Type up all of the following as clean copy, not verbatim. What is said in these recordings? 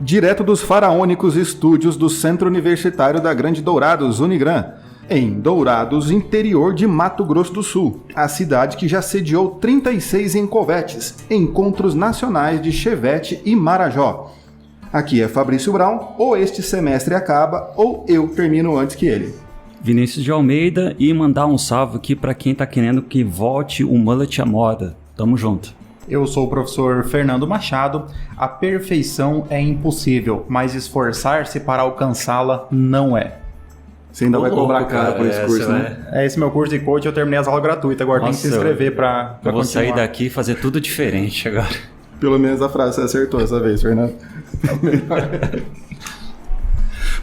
direto dos faraônicos estúdios do Centro Universitário da Grande Dourados, Unigran, em Dourados, interior de Mato Grosso do Sul, a cidade que já sediou 36 encovetes, encontros nacionais de Chevette e Marajó. Aqui é Fabrício Brown, ou este semestre acaba, ou eu termino antes que ele. Vinícius de Almeida, e mandar um salve aqui para quem tá querendo que volte o mullet à moda. Tamo junto. Eu sou o professor Fernando Machado. A perfeição é impossível, mas esforçar-se para alcançá-la não é. Você ainda vai cobrar caro por esse curso, né? Esse meu curso de coach, eu terminei as aulas gratuitas, agora tem que se inscrever para continuar. Eu vou sair daqui e fazer tudo diferente agora. Pelo menos a frase você acertou essa vez, Fernando.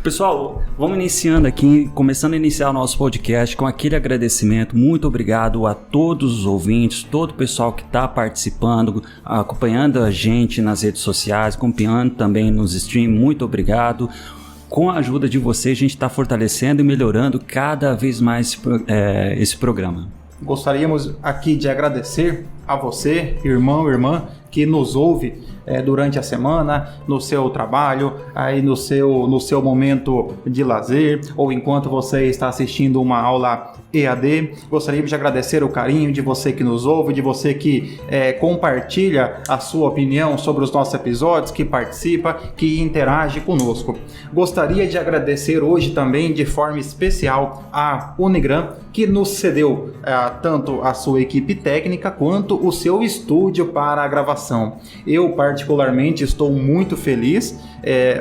Pessoal, vamos iniciando aqui, começando a iniciar o nosso podcast com aquele agradecimento. Muito obrigado a todos os ouvintes, todo o pessoal que está participando, acompanhando a gente nas redes sociais, acompanhando também nos streams. Muito obrigado. Com a ajuda de vocês, a gente está fortalecendo e melhorando cada vez mais esse programa. Gostaríamos aqui de agradecer a você, irmão, irmã, que nos ouve durante a semana, no seu trabalho, aí no seu momento de lazer, ou enquanto você está assistindo uma aula EAD. Gostaríamos de agradecer o carinho de você que nos ouve, de você que compartilha a sua opinião sobre os nossos episódios, que participa, que interage conosco. Gostaria de agradecer hoje também de forma especial a Unigran, que nos cedeu tanto a sua equipe técnica quanto o seu estúdio para a gravação. Eu particularmente estou muito feliz,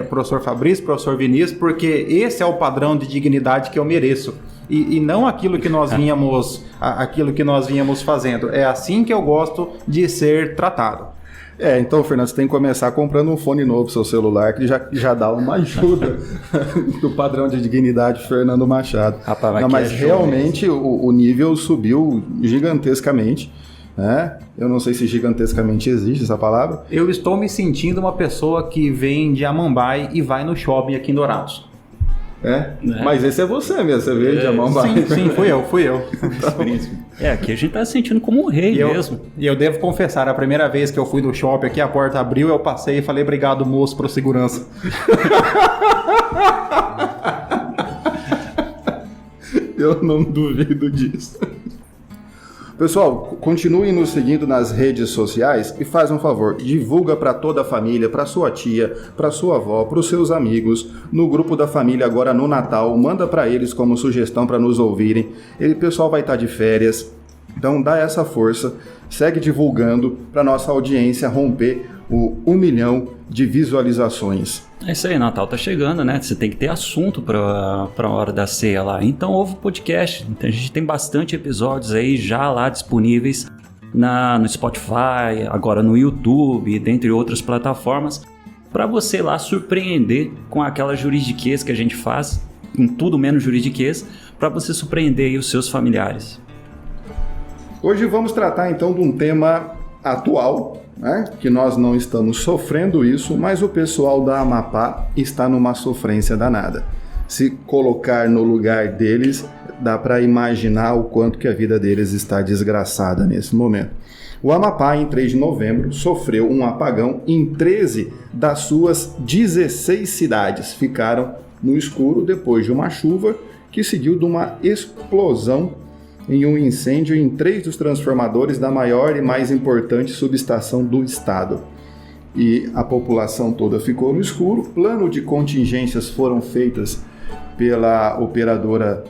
professor Fabrício, professor Vinícius, porque esse é o padrão de dignidade que eu mereço. E não aquilo que nós vínhamos fazendo. É assim que eu gosto de ser tratado. Então, Fernando, você tem que começar comprando um fone novo pro seu celular, que já dá uma ajuda do padrão de dignidade Fernando Machado. Rapaz, não, mas realmente o nível subiu gigantescamente, né? Eu não sei se gigantescamente existe essa palavra. Eu estou me sentindo uma pessoa que vem de Amambai e vai no shopping aqui em Dourados. Mas esse é você mesmo, você veio de Amambai. Sim, fui eu. Aqui a gente tá se sentindo como um rei mesmo. E eu devo confessar, a primeira vez que eu fui no shopping aqui, a porta abriu, eu passei e falei obrigado, moço, por segurança. Eu não duvido disso. Pessoal, continuem nos seguindo nas redes sociais e faz um favor, divulga para toda a família, para sua tia, para sua avó, para os seus amigos, no grupo da família agora no Natal, manda para eles como sugestão para nos ouvirem. O pessoal vai estar de férias, então dá essa força, segue divulgando para nossa audiência romper o 1 milhão de visualizações. É isso aí, Natal tá chegando, né? Você tem que ter assunto para a hora da ceia lá. Então ouve o podcast. A gente tem bastante episódios aí já lá disponíveis no Spotify, agora no YouTube, dentre outras plataformas, para você lá surpreender com aquela juridiquez que a gente faz, com tudo menos juridiquez, para você surpreender aí os seus familiares. Hoje vamos tratar então de um tema atual, né? Que nós não estamos sofrendo isso, mas o pessoal da Amapá está numa sofrência danada. Se colocar no lugar deles, dá para imaginar o quanto que a vida deles está desgraçada nesse momento. O Amapá, em 3 de novembro, sofreu um apagão em 13 das suas 16 cidades. Ficaram no escuro depois de uma chuva que seguiu de uma explosão em um incêndio em 3 dos transformadores da maior e mais importante subestação do estado. E a população toda ficou no escuro. Plano de contingências foram feitas pela operadora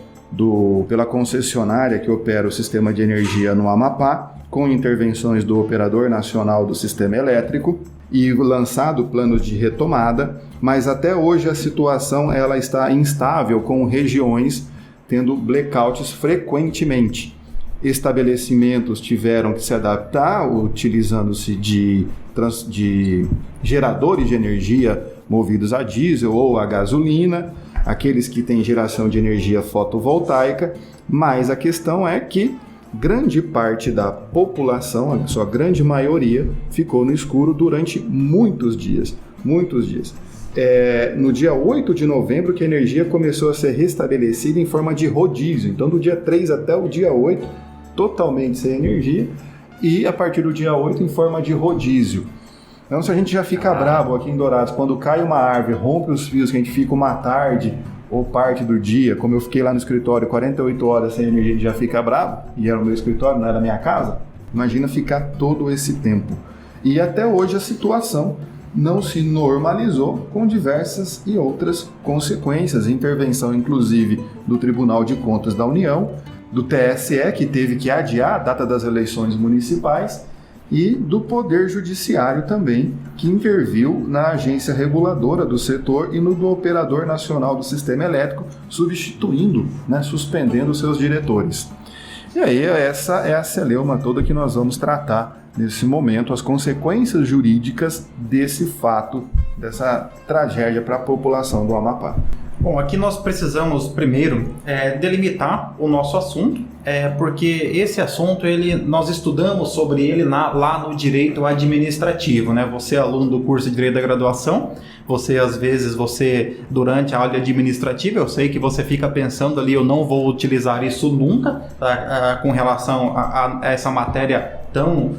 pela concessionária que opera o sistema de energia no Amapá, com intervenções do Operador Nacional do Sistema Elétrico, e lançado planos de retomada, mas até hoje a situação ela está instável, com regiões tendo blackouts frequentemente. Estabelecimentos tiveram que se adaptar, utilizando-se de geradores de energia movidos a diesel ou a gasolina, aqueles que têm geração de energia fotovoltaica, mas a questão é que grande parte da população, a sua grande maioria, ficou no escuro durante muitos dias. No dia 8 de novembro que a energia começou a ser restabelecida em forma de rodízio. Então, do dia 3 até o dia 8, totalmente sem energia, e a partir do dia 8 em forma de rodízio. Então, se a gente já fica bravo aqui em Dourados, quando cai uma árvore, rompe os fios, que a gente fica uma tarde ou parte do dia, como eu fiquei lá no escritório 48 horas sem energia, a gente já fica bravo, e era o meu escritório, não era a minha casa, imagina ficar todo esse tempo. E até hoje a situação não se normalizou, com diversas e outras consequências, intervenção inclusive do Tribunal de Contas da União, do TSE, que teve que adiar a data das eleições municipais, e do Poder Judiciário também, que interviu na agência reguladora do setor e no do Operador Nacional do Sistema Elétrico, substituindo, suspendendo seus diretores. E aí essa é a celeuma toda que nós vamos tratar nesse momento, as consequências jurídicas desse fato, dessa tragédia para a população do Amapá. Bom, aqui nós precisamos primeiro delimitar o nosso assunto, porque esse assunto nós estudamos sobre ele lá no direito administrativo, né? Você é aluno do curso de direito da graduação, às vezes durante a aula administrativa, eu sei que você fica pensando ali, eu não vou utilizar isso nunca, com relação a essa matéria tão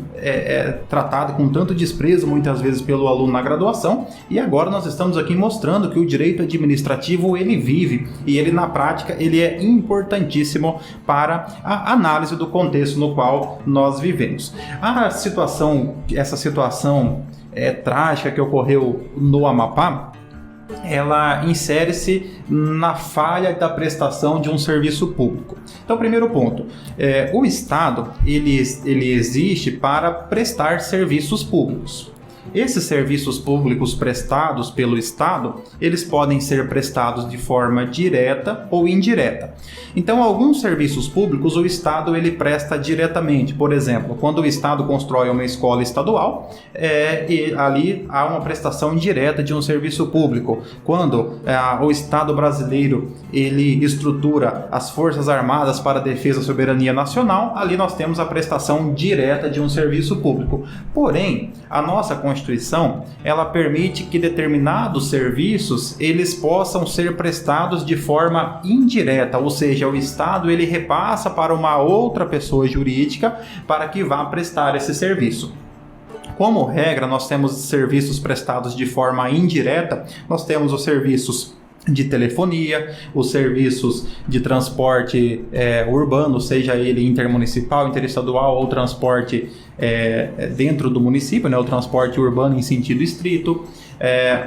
tratada com tanto desprezo muitas vezes pelo aluno na graduação, e agora nós estamos aqui mostrando que o direito administrativo ele vive e ele na prática ele é importantíssimo para a análise do contexto no qual nós vivemos. Essa situação trágica que ocorreu no Amapá, ela insere-se na falha da prestação de um serviço público. Então, primeiro ponto, o Estado ele existe para prestar serviços públicos. Esses serviços públicos prestados pelo Estado, eles podem ser prestados de forma direta ou indireta. Então, alguns serviços públicos o Estado ele presta diretamente. Por exemplo, quando o Estado constrói uma escola estadual, ali há uma prestação direta de um serviço público. Quando o Estado brasileiro ele estrutura as Forças Armadas para a defesa da soberania nacional, ali nós temos a prestação direta de um serviço público. Porém, a nossa Constituição, ela permite que determinados serviços, eles possam ser prestados de forma indireta, ou seja, o Estado ele repassa para uma outra pessoa jurídica para que vá prestar esse serviço. Como regra, nós temos serviços prestados de forma indireta, nós temos os serviços de telefonia, os serviços de transporte urbano, seja ele intermunicipal, interestadual ou transporte dentro do município, o transporte urbano em sentido estrito,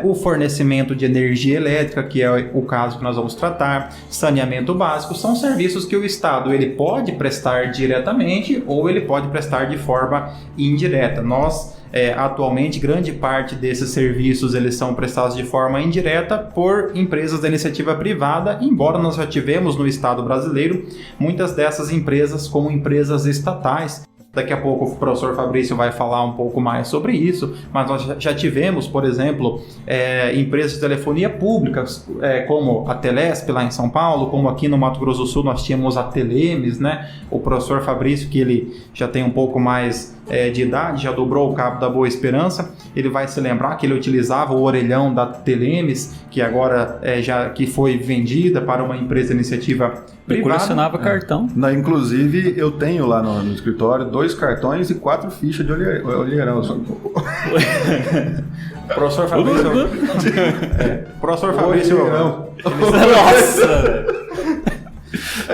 o fornecimento de energia elétrica, que é o caso que nós vamos tratar, saneamento básico, são serviços que o Estado ele pode prestar diretamente ou ele pode prestar de forma indireta. Atualmente, grande parte desses serviços eles são prestados de forma indireta por empresas da iniciativa privada, embora nós já tivemos no Estado brasileiro muitas dessas empresas como empresas estatais. Daqui a pouco o professor Fabrício vai falar um pouco mais sobre isso, mas nós já tivemos, por exemplo, empresas de telefonia públicas, como a Telesp lá em São Paulo, como aqui no Mato Grosso do Sul nós tínhamos a Telemes, né? O professor Fabrício, que ele já tem um pouco mais de idade, já dobrou o cabo da Boa Esperança, ele vai se lembrar que ele utilizava o orelhão da Telemes, que agora que foi vendida para uma empresa de iniciativa privada. Eu colecionava cartão. Inclusive, eu tenho lá no escritório 2 cartões e 4 fichas de olheirão. Professor Fabrício. Professor Fabrício. Nossa!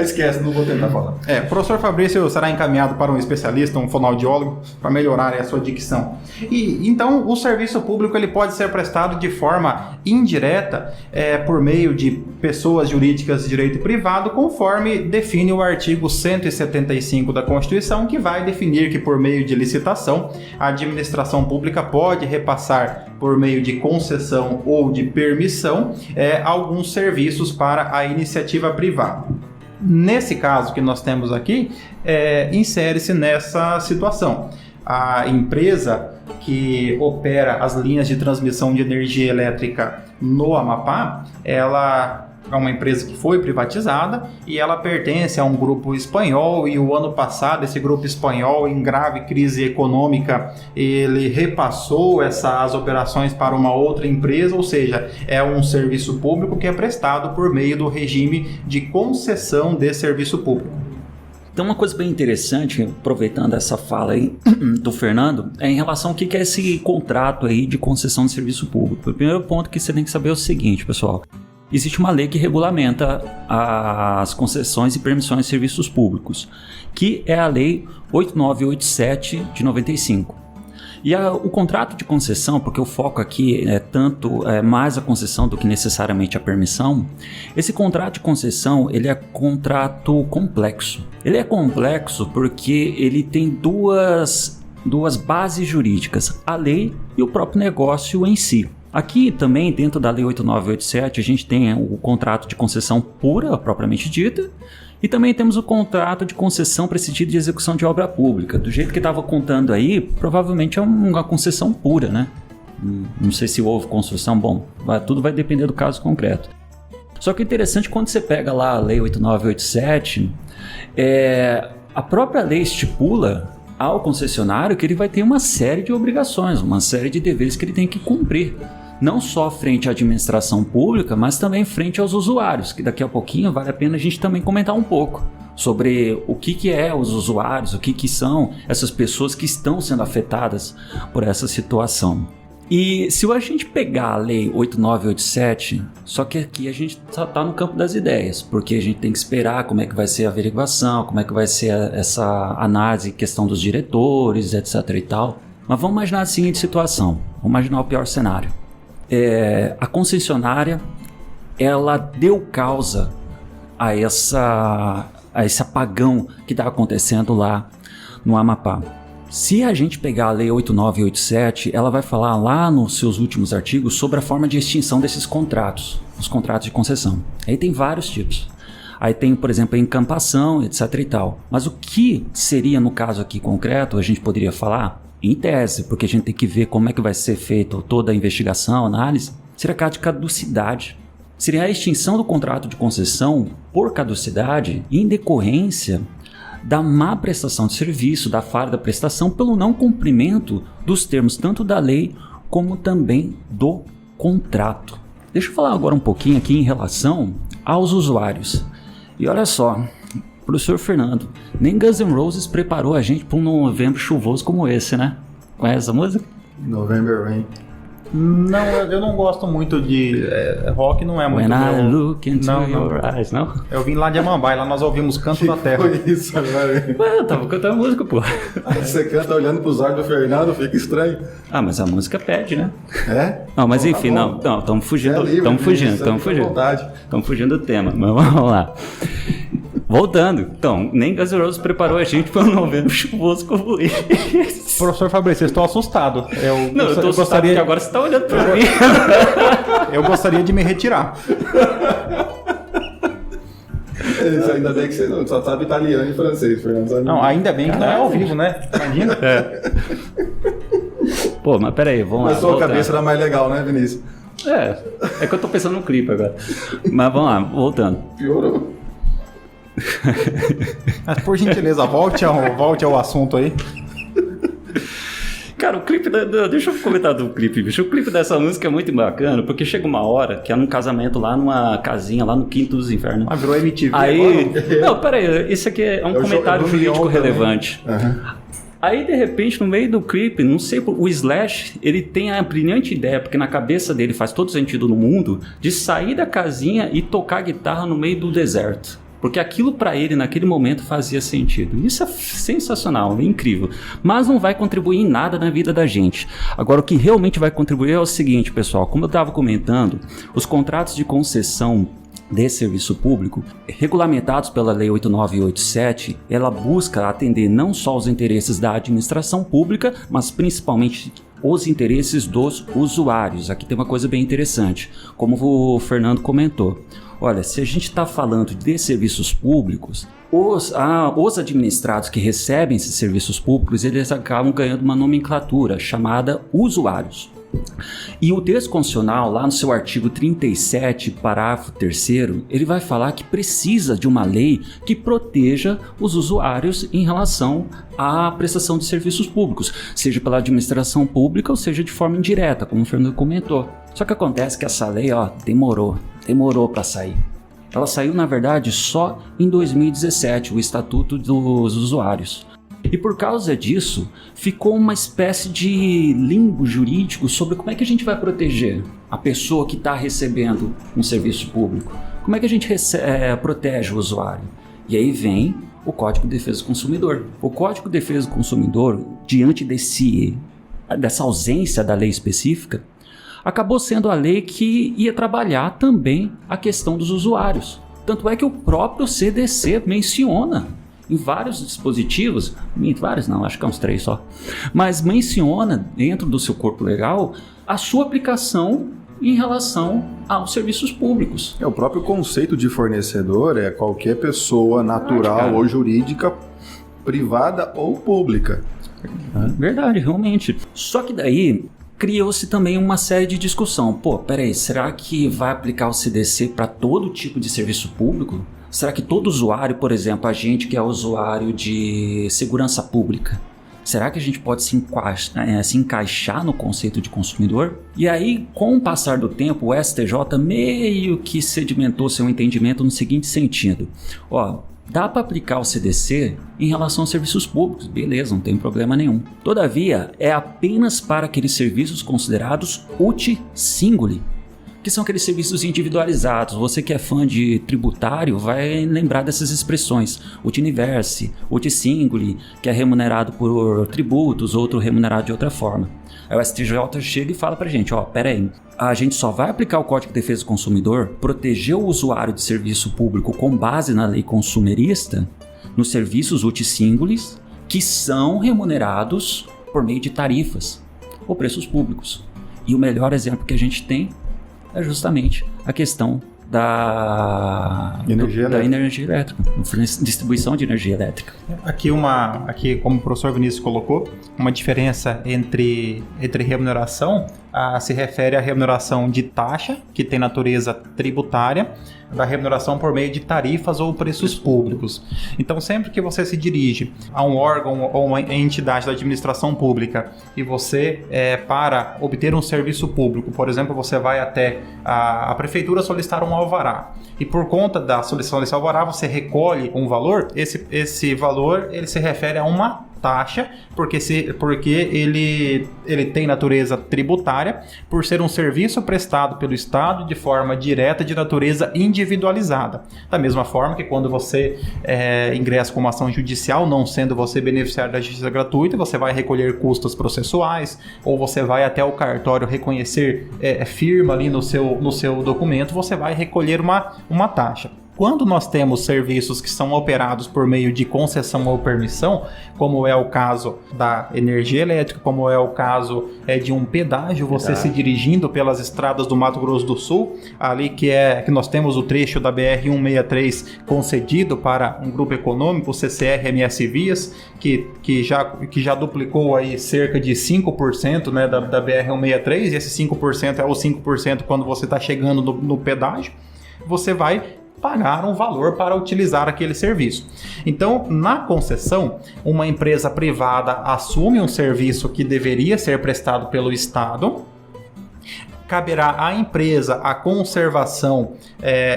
Esquece, não vou tentar falar. O professor Fabrício será encaminhado para um especialista, um fonoaudiólogo, para melhorar a sua dicção. E então o serviço público ele pode ser prestado de forma indireta por meio de pessoas jurídicas de direito privado, conforme define o artigo 175 da Constituição, que vai definir que por meio de licitação a administração pública pode repassar por meio de concessão ou de permissão alguns serviços para a iniciativa privada. Nesse caso que nós temos aqui, insere-se nessa situação. A empresa que opera as linhas de transmissão de energia elétrica no Amapá, ela é uma empresa que foi privatizada e ela pertence a um grupo espanhol, e o ano passado esse grupo espanhol, em grave crise econômica, ele repassou essas operações para uma outra empresa, ou seja, é um serviço público que é prestado por meio do regime de concessão de serviço público. Então, uma coisa bem interessante, aproveitando essa fala aí do Fernando, é em relação ao que é esse contrato aí de concessão de serviço público. O primeiro ponto que você tem que saber é o seguinte, pessoal. Existe uma lei que regulamenta as concessões e permissões de serviços públicos, que é a Lei 8987 de 95. E o contrato de concessão, porque o foco aqui é mais a concessão do que necessariamente a permissão, esse contrato de concessão, ele é contrato complexo. Ele é complexo porque ele tem duas bases jurídicas, a lei e o próprio negócio em si. Aqui também, dentro da Lei 8987, a gente tem o contrato de concessão pura, propriamente dita, e também temos o contrato de concessão precedido de execução de obra pública. Do jeito que estava contando aí, provavelmente é uma concessão pura, né? Não sei se houve construção, bom, tudo vai depender do caso concreto. Só que é interessante, quando você pega lá a Lei 8987, a própria lei estipula ao concessionário que ele vai ter uma série de obrigações, uma série de deveres que ele tem que cumprir. Não só frente à administração pública, mas também frente aos usuários, que daqui a pouquinho vale a pena a gente também comentar um pouco sobre o que é os usuários, o que são essas pessoas que estão sendo afetadas por essa situação. E se a gente pegar a Lei 8987, só que aqui a gente só está no campo das ideias, porque a gente tem que esperar como é que vai ser a averiguação, como é que vai ser essa análise, questão dos diretores, etc e tal. Mas vamos imaginar a seguinte situação, vamos imaginar o pior cenário. A concessionária, ela deu causa a esse apagão que está acontecendo lá no Amapá. Se a gente pegar a Lei 8987, ela vai falar lá nos seus últimos artigos sobre a forma de extinção desses contratos, os contratos de concessão. Aí tem vários tipos. Aí tem, por exemplo, a encampação, etc e tal. Mas o que seria, no caso aqui concreto, a gente poderia falar? Em tese, porque a gente tem que ver como é que vai ser feita toda a investigação, análise, seria caso de caducidade. Seria a extinção do contrato de concessão por caducidade em decorrência da má prestação de serviço, da falha da prestação, pelo não cumprimento dos termos tanto da lei como também do contrato. Deixa eu falar agora um pouquinho aqui em relação aos usuários. E olha só, professor Fernando, nem Guns N' Roses preparou a gente para um novembro chuvoso como esse, né? Conhece essa música? November Rain. Não, eu não gosto muito de rock, não é muito When I meu... look into your eyes, não? Eu vim lá de Amambai, lá nós ouvimos Canto da Terra. Foi isso agora. Ué, eu tava cantando música, pô. Você canta olhando pros olhos do Fernando, fica estranho. Ah, mas a música pede, né? É? Não, mas Então, enfim, tá bom. não, estamos fugindo, É livre, estamos fugindo, fica à estamos fugindo. vontade. Estamos fugindo do tema, mas vamos lá. Voltando, então, nem Guns N' Roses preparou a gente para um novembro chuvoso como esse. Professor Fabrício, eu estou assustado. Não, eu tô assustado porque agora você está olhando para mim. Eu gostaria de me retirar. Isso, ainda bem que você não só sabe italiano e francês, Fernando. Sabe? Não, ainda bem que não é ao vivo, né? Imagina. Pô, mas peraí, vamos lá. A sua voltar. cabeça era mais legal, né, Vinícius? É que eu tô pensando no clipe agora. Mas vamos lá, voltando. Piorou. Mas por gentileza, volte ao assunto aí. Cara, o clipe deixa eu comentar do clipe, bicho. O clipe dessa música é muito bacana, porque chega uma hora que é num casamento lá numa casinha, lá no Quinto dos Infernos. Ah, virou MTV Aí. agora? Não, peraí, isso aqui é um comentário jurídico relevante. Aí, de repente, no meio do clipe, não sei, o Slash, ele tem a brilhante ideia, porque na cabeça dele faz todo sentido no mundo, de sair da casinha e tocar guitarra no meio do deserto. Porque aquilo para ele naquele momento fazia sentido. Isso é sensacional, é incrível. Mas não vai contribuir em nada na vida da gente. Agora, o que realmente vai contribuir é o seguinte, pessoal. Como eu estava comentando, os contratos de concessão de serviço público, regulamentados pela Lei 8987, ela busca atender não só os interesses da administração pública, mas principalmente os interesses dos usuários. Aqui tem uma coisa bem interessante, como o Fernando comentou. Olha, se a gente está falando de serviços públicos, os administrados que recebem esses serviços públicos, eles acabam ganhando uma nomenclatura chamada usuários. E o texto constitucional, lá no seu artigo 37, parágrafo 3º, ele vai falar que precisa de uma lei que proteja os usuários em relação à prestação de serviços públicos, seja pela administração pública ou seja de forma indireta, como o Fernando comentou. Só que acontece que essa lei, demorou para sair. Ela saiu, na verdade, só em 2017, o Estatuto dos Usuários. E por causa disso, ficou uma espécie de limbo jurídico sobre como é que a gente vai proteger a pessoa que está recebendo um serviço público. Como é que a gente protege o usuário? E aí vem o Código de Defesa do Consumidor. O Código de Defesa do Consumidor, diante dessa ausência da lei específica, acabou sendo a lei que ia trabalhar também a questão dos usuários. Tanto é que o próprio CDC menciona em vários dispositivos, vários não, acho que é uns 3 só, mas menciona dentro do seu corpo legal a sua aplicação em relação aos serviços públicos. O próprio conceito de fornecedor é qualquer pessoa natural ou jurídica, privada ou pública. Verdade, realmente. Só que daí criou-se também uma série de discussão. Peraí, será que vai aplicar o CDC para todo tipo de serviço público? Será que todo usuário, por exemplo, a gente que é usuário de segurança pública, será que a gente pode se encaixar no conceito de consumidor? E aí, com o passar do tempo, o STJ meio que sedimentou seu entendimento no seguinte sentido. Dá para aplicar o CDC em relação aos serviços públicos, beleza, não tem problema nenhum. Todavia, é apenas para aqueles serviços considerados uti singuli, que são aqueles serviços individualizados. Você que é fã de tributário vai lembrar dessas expressões. Uti universe, uti singuli, que é remunerado por tributos, outro remunerado de outra forma. Aí o STJ chega e fala pra gente, peraí, a gente só vai aplicar o Código de Defesa do Consumidor, proteger o usuário de serviço público com base na lei consumerista, nos serviços uti singulis, que são remunerados por meio de tarifas ou preços públicos. E o melhor exemplo que a gente tem é justamente a questão da energia elétrica, distribuição de energia elétrica. Aqui, como o professor Vinícius colocou, uma diferença entre remuneração se refere à remuneração de taxa, que tem natureza tributária, da remuneração por meio de tarifas ou preços públicos. Então, sempre que você se dirige a um órgão ou uma entidade da administração pública e você, para obter um serviço público, por exemplo, você vai até a prefeitura solicitar um alvará, e por conta da solicitação desse alvará, você recolhe um valor, esse valor ele se refere a uma taxa, porque ele tem natureza tributária, por ser um serviço prestado pelo Estado de forma direta, de natureza individualizada. Da mesma forma que quando você ingressa com uma ação judicial, não sendo você beneficiário da justiça gratuita, você vai recolher custos processuais, ou você vai até o cartório reconhecer firma ali no seu documento, você vai recolher uma taxa. Quando nós temos serviços que são operados por meio de concessão ou permissão, como é o caso da energia elétrica, como é o caso de um pedágio, você se dirigindo pelas estradas do Mato Grosso do Sul, ali que nós temos o trecho da BR-163 concedido para um grupo econômico, o CCR-MS Vias, que já duplicou aí cerca de 5%, né, da BR-163, e esse 5% é o 5% quando você está chegando no pedágio, você vai pagar um valor para utilizar aquele serviço. Então, na concessão, uma empresa privada assume um serviço que deveria ser prestado pelo Estado, caberá à empresa a conservação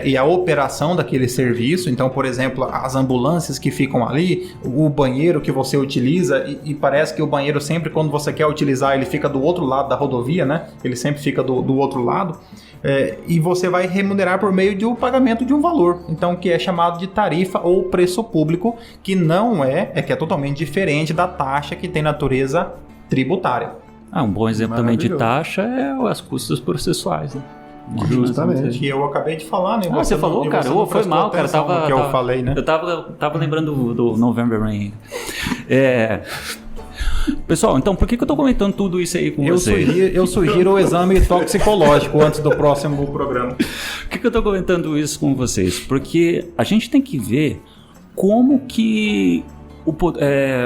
e a operação daquele serviço. Então, por exemplo, as ambulâncias que ficam ali, o banheiro que você utiliza, e parece que o banheiro sempre, quando você quer utilizar, ele fica do outro lado da rodovia, né? Ele sempre fica do outro lado. E você vai remunerar por meio do pagamento de um valor, então, que é chamado de tarifa ou preço público, que não que é totalmente diferente da taxa que tem natureza tributária. Um bom exemplo também de taxa é as custas processuais, né? Justamente. Que eu acabei de falar, né? Você falou, cara. Foi mal, cara. Eu falei, né? Eu tava lembrando do November Rain. Pessoal, então por que eu tô comentando tudo isso aí com vocês? Eu sugiro o exame toxicológico antes do próximo programa. Por que eu tô comentando isso com vocês? Porque a gente tem que ver como que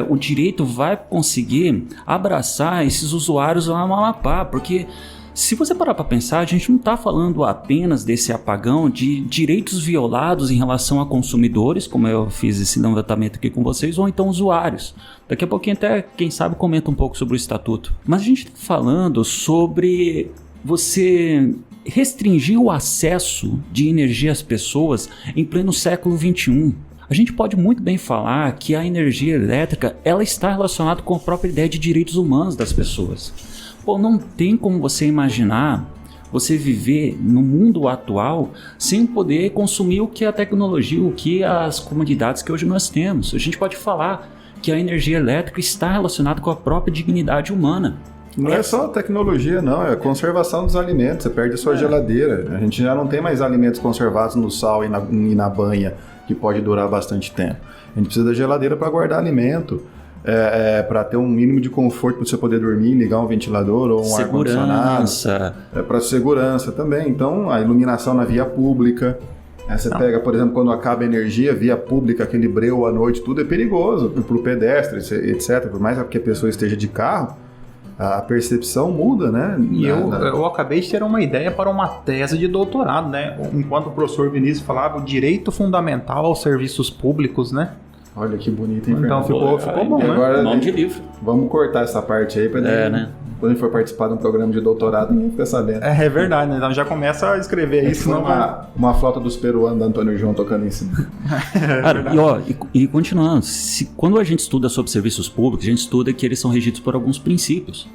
o direito vai conseguir abraçar esses usuários lá no Amapá, porque se você parar para pensar, a gente não está falando apenas desse apagão de direitos violados em relação a consumidores, como eu fiz esse levantamento aqui com vocês, ou então usuários. Daqui a pouquinho até, quem sabe, comenta um pouco sobre o estatuto. Mas a gente está falando sobre você restringir o acesso de energia às pessoas em pleno século XXI. A gente pode muito bem falar que a energia elétrica ela está relacionada com a própria ideia de direitos humanos das pessoas. Pô, não tem como você imaginar você viver no mundo atual sem poder consumir o que a tecnologia, o que as comodidades que hoje nós temos. A gente pode falar que a energia elétrica está relacionada com a própria dignidade humana. Não é só tecnologia, não, é a conservação dos alimentos. Você perde a sua geladeira. A gente já não tem mais alimentos conservados no sal e na banha, que pode durar bastante tempo. A gente precisa da geladeira para guardar alimento, para ter um mínimo de conforto para você poder dormir, ligar um ventilador ou um ar-condicionado. Para segurança também. Então, a iluminação na via pública. Você pega, por exemplo, quando acaba a energia, via pública, aquele breu à noite, tudo é perigoso para o pedestre, etc. Por mais que a pessoa esteja de carro, a percepção muda, né? E eu acabei de ter uma ideia para uma tese de doutorado, né? Enquanto o professor Vinícius falava, o direito fundamental aos serviços públicos, né? Olha que bonito, hein? Então ficou bom, né? Agora, nome de livro. Vamos cortar essa parte aí para né? Quando a gente for participar de um programa de doutorado, ninguém fica sabendo. É verdade, né? Então já começa a escrever aí, senão uma flauta dos peruanos da Antônio João tocando em cima. Cara, e continuando, quando a gente estuda sobre serviços públicos, a gente estuda que eles são regidos por alguns princípios.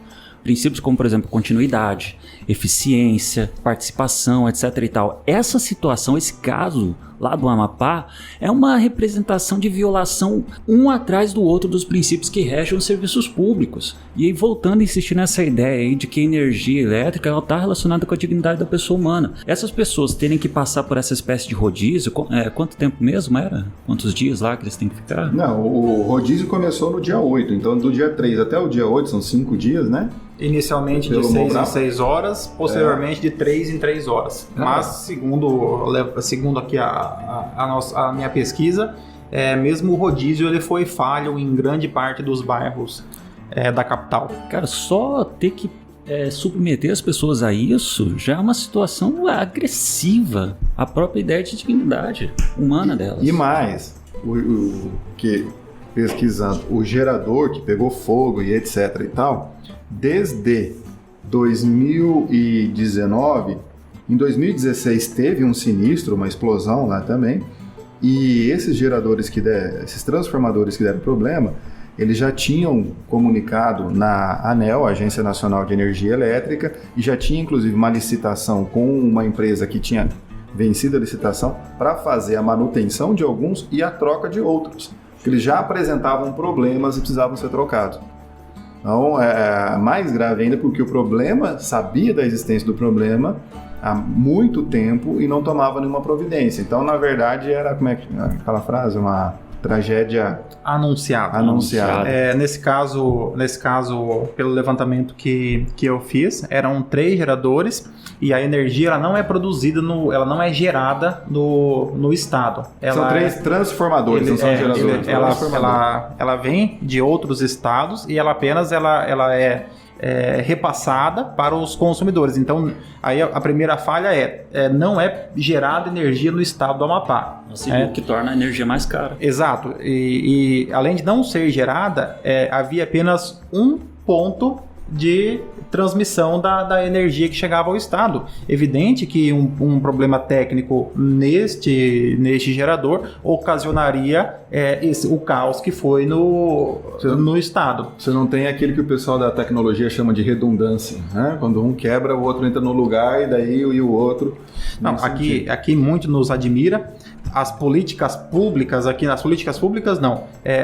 Princípios como, por exemplo, continuidade, eficiência, participação, etc. e tal. Essa situação, esse caso lá do Amapá, é uma representação de violação um atrás do outro dos princípios que regem os serviços públicos. E aí, voltando a insistir nessa ideia aí de que a energia elétrica está relacionada com a dignidade da pessoa humana. Essas pessoas terem que passar por essa espécie de rodízio, quanto tempo mesmo era? Quantos dias lá que eles têm que ficar? Não, o rodízio começou no dia 8, então do dia 3 até o dia 8 são 5 dias, né? Inicialmente de 6 em 6 horas, posteriormente de 3 em 3 horas. Mas, segundo aqui a minha pesquisa, mesmo o rodízio ele foi falho em grande parte dos bairros da capital. Cara, só ter que submeter as pessoas a isso já é uma situação agressiva à própria ideia de dignidade humana delas. E mais, pesquisando, o gerador que pegou fogo e etc e tal, desde 2019, em 2016 teve um sinistro, uma explosão lá também, e esses geradores esses transformadores que deram problema, eles já tinham comunicado na ANEEL, Agência Nacional de Energia Elétrica, e já tinha inclusive uma licitação com uma empresa que tinha vencido a licitação para fazer a manutenção de alguns e a troca de outros. Eles já apresentavam problemas e precisavam ser trocados. Então, é mais grave ainda porque o problema, sabia da existência do problema há muito tempo e não tomava nenhuma providência. Então, na verdade, era, como é que aquela frase? Uma tragédia anunciada. Nesse caso, pelo levantamento que eu fiz, eram 3 geradores e a energia ela não é produzida, ela não é gerada no estado. São 3 transformadores, não são geradores. Ela vem de outros estados e ela apenas é repassada para os consumidores. Então, aí a primeira falha não é gerada energia no estado do Amapá. O que torna a energia mais cara. Exato. E além de não ser gerada, havia apenas um ponto de transmissão da energia que chegava ao estado. Evidente que um problema técnico neste gerador ocasionaria o caos que foi no estado. Você não tem aquele que o pessoal da tecnologia chama de redundância, né? Quando um quebra, o outro entra no lugar e daí o outro... Não, aqui muito nos admira as políticas públicas,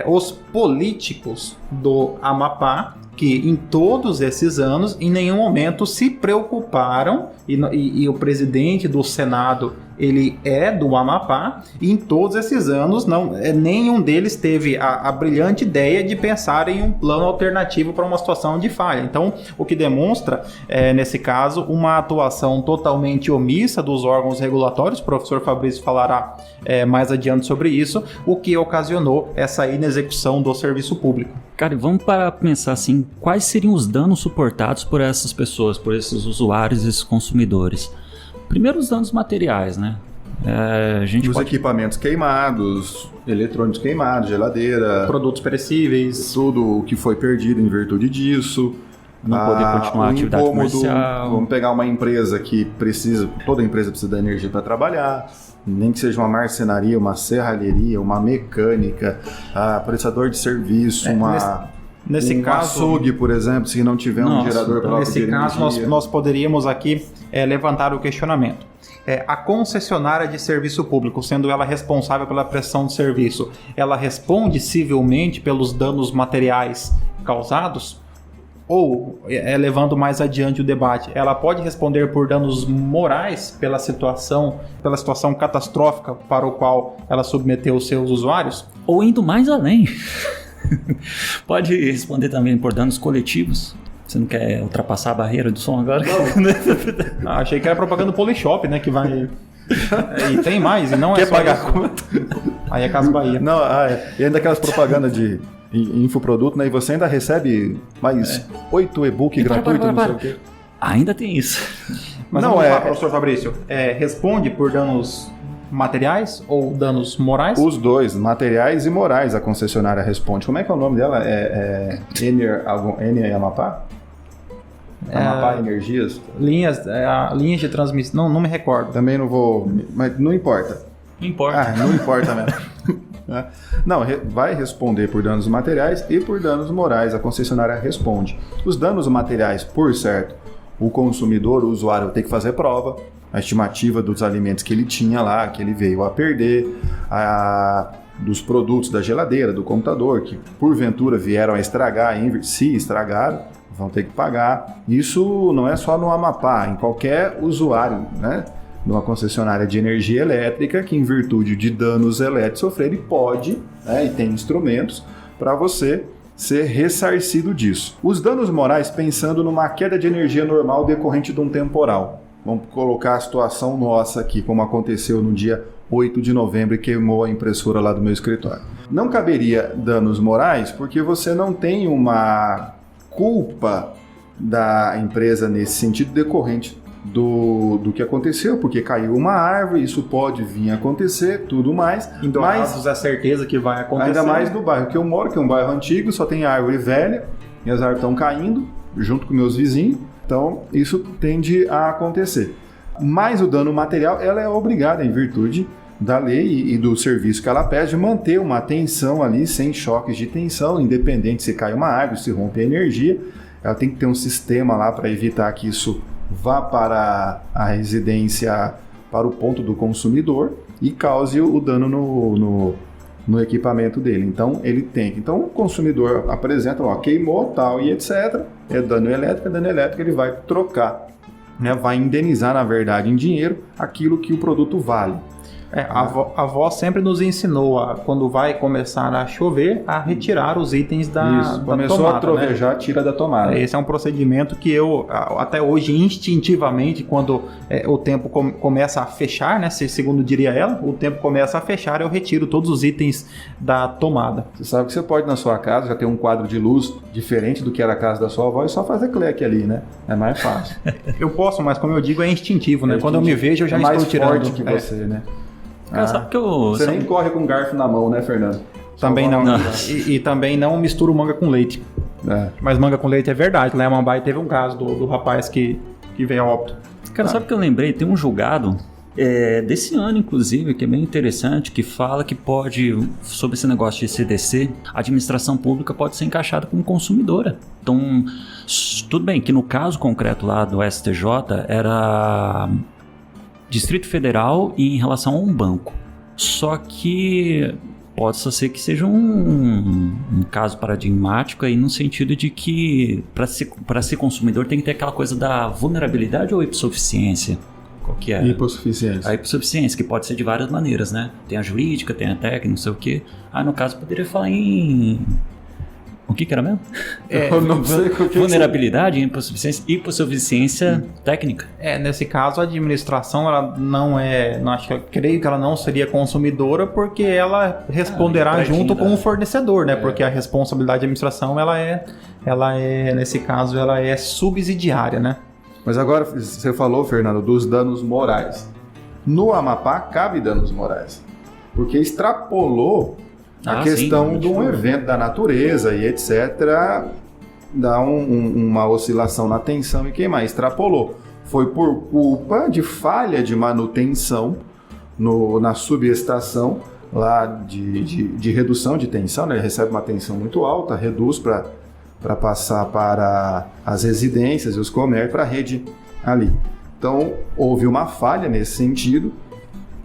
os políticos do Amapá, que em todos esses anos, em nenhum momento se preocuparam, e o presidente do Senado, ele é do Amapá, e em todos esses anos, nenhum deles teve a brilhante ideia de pensar em um plano alternativo para uma situação de falha. Então, o que demonstra, nesse caso, uma atuação totalmente omissa dos órgãos regulatórios, o professor Fabrício falará mais adiante sobre isso, o que ocasionou essa inexecução do serviço público. Cara, vamos para pensar assim, quais seriam os danos suportados por essas pessoas, por esses usuários, esses consumidores? Primeiro, os danos materiais, né? Equipamentos queimados, eletrônicos queimados, geladeira... Produtos perecíveis. Tudo o que foi perdido em virtude disso. não poder continuar a atividade comercial. Vamos pegar uma empresa que precisa, toda empresa precisa da energia para trabalhar, nem que seja uma marcenaria, uma serralheria, uma mecânica, prestador de serviço, nesse caso, açougue, por exemplo, se não tiver um gerador próprio de energia. Nesse caso, nós poderíamos aqui levantar o questionamento. A concessionária de serviço público, sendo ela responsável pela prestação de serviço, ela responde civilmente pelos danos materiais causados? Ou, levando mais adiante o debate, ela pode responder por danos morais pela situação catastrófica para o qual ela submeteu os seus usuários? Ou indo mais além, pode responder também por danos coletivos. Você não quer ultrapassar a barreira do som agora? Achei que era propaganda do Polishop, né? Que vai... e tem mais, e não quer é só pagar isso. Conta? Aí é Casa Bahia. Não, e ainda aquelas propagandas de infoproduto, né? E você ainda recebe mais 8 e-book gratuitos, não sei o quê. Ainda tem isso. Mas não professor Fabrício, responde por danos materiais ou danos morais? Os dois, materiais e morais, a concessionária responde. Como é que é o nome dela? Enia Amapá? Amapá Energias? Linhas de transmissão, não me recordo. Também não vou, mas não importa. Não importa. Não importa mesmo. Não, vai responder por danos materiais e por danos morais, a concessionária responde. Os danos materiais, por certo, o consumidor, o usuário tem que fazer prova, a estimativa dos alimentos que ele tinha lá, que ele veio a perder, dos produtos da geladeira, do computador, que porventura vieram a estragar, se estragaram, vão ter que pagar. Isso não é só no Amapá, em qualquer usuário, né? Numa concessionária de energia elétrica, que em virtude de danos elétricos sofrer, ele pode, né, e tem instrumentos para você ser ressarcido disso. Os danos morais, pensando numa queda de energia normal decorrente de um temporal. Vamos colocar a situação nossa aqui, como aconteceu no dia 8 de novembro e queimou a impressora lá do meu escritório. Não caberia danos morais porque você não tem uma culpa da empresa nesse sentido decorrente do que aconteceu, porque caiu uma árvore, isso pode vir a acontecer, tudo mais. Em Dourados é certeza que vai acontecer. Ainda mais no bairro que eu moro, que é um bairro antigo, só tem árvore velha, e as árvores estão caindo, junto com meus vizinhos, então isso tende a acontecer. Mas o dano material, ela é obrigada, em virtude da lei e do serviço que ela pede, manter uma tensão ali, sem choques de tensão, independente se cai uma árvore, se rompe a energia, ela tem que ter um sistema lá para evitar que isso vá para a residência, para o ponto do consumidor e cause o dano no equipamento dele. Então, ele tem. Então, o consumidor apresenta, queimou, tal e etc. É dano elétrico, ele vai trocar, né? Vai indenizar, na verdade, em dinheiro, aquilo que o produto vale. A avó sempre nos ensinou, quando vai começar a chover, a retirar os itens da tomada. Começou a trovejar, né? Tira da tomada. Esse é um procedimento que eu, até hoje, instintivamente, quando o tempo começa a fechar, né? Segundo diria ela, o tempo começa a fechar, eu retiro todos os itens da tomada. Você sabe que você pode, na sua casa, já ter um quadro de luz diferente do que era a casa da sua avó e só fazer cleque ali, né? É mais fácil. Eu posso, mas como eu digo, é instintivo, né? Quando eu me vejo, eu já estou tirando. Mais forte que você, né? Cara, sabe que você nem corre com garfo na mão, né, Fernando? Também não. E também não misturo manga com leite. Mas manga com leite é verdade. Lá em Amambai teve um caso do rapaz que veio a óbito. Cara, sabe que eu lembrei? Tem um julgado desse ano, inclusive, que é bem interessante, que fala que pode, sobre esse negócio de CDC, a administração pública pode ser encaixada como consumidora. Então, tudo bem que no caso concreto lá do STJ era Distrito Federal e em relação a um banco. Só que pode ser que seja um caso paradigmático aí no sentido de que para ser consumidor tem que ter aquela coisa da vulnerabilidade ou hipossuficiência. Qual que é? Hipossuficiência. A hipossuficiência, que pode ser de várias maneiras, né? Tem a jurídica, tem a técnica, não sei o quê. No caso, poderia falar em... O que era mesmo? Eu não sei o que vulnerabilidade, hipossuficiência técnica. Nesse caso, a administração, ela não é... creio que ela não seria consumidora porque ela responderá junto com o fornecedor, né? Porque a responsabilidade da administração, ela é, nesse caso, ela é subsidiária, né? Mas agora, você falou, Fernando, dos danos morais. No Amapá, cabe danos morais. Porque extrapolou a questão de um evento da natureza e etc. dá uma oscilação na tensão e queimar, extrapolou. Foi por culpa de falha de manutenção na subestação lá de redução de tensão, né? Ele recebe uma tensão muito alta, reduz para passar para as residências e os comércios, para a rede ali. Então, houve uma falha nesse sentido,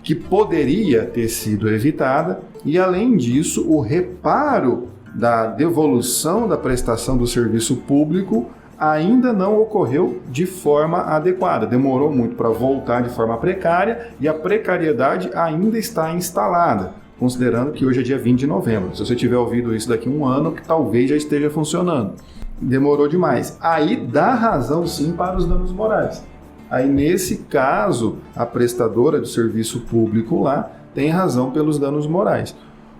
que poderia ter sido evitada, e além disso, o reparo da devolução da prestação do serviço público ainda não ocorreu de forma adequada. Demorou muito para voltar de forma precária e a precariedade ainda está instalada, considerando que hoje é dia 20 de novembro. Se você tiver ouvido isso daqui a um ano, que talvez já esteja funcionando. Demorou demais. Aí dá razão sim para os danos morais. Aí nesse caso, a prestadora do serviço público lá tem razão pelos danos morais.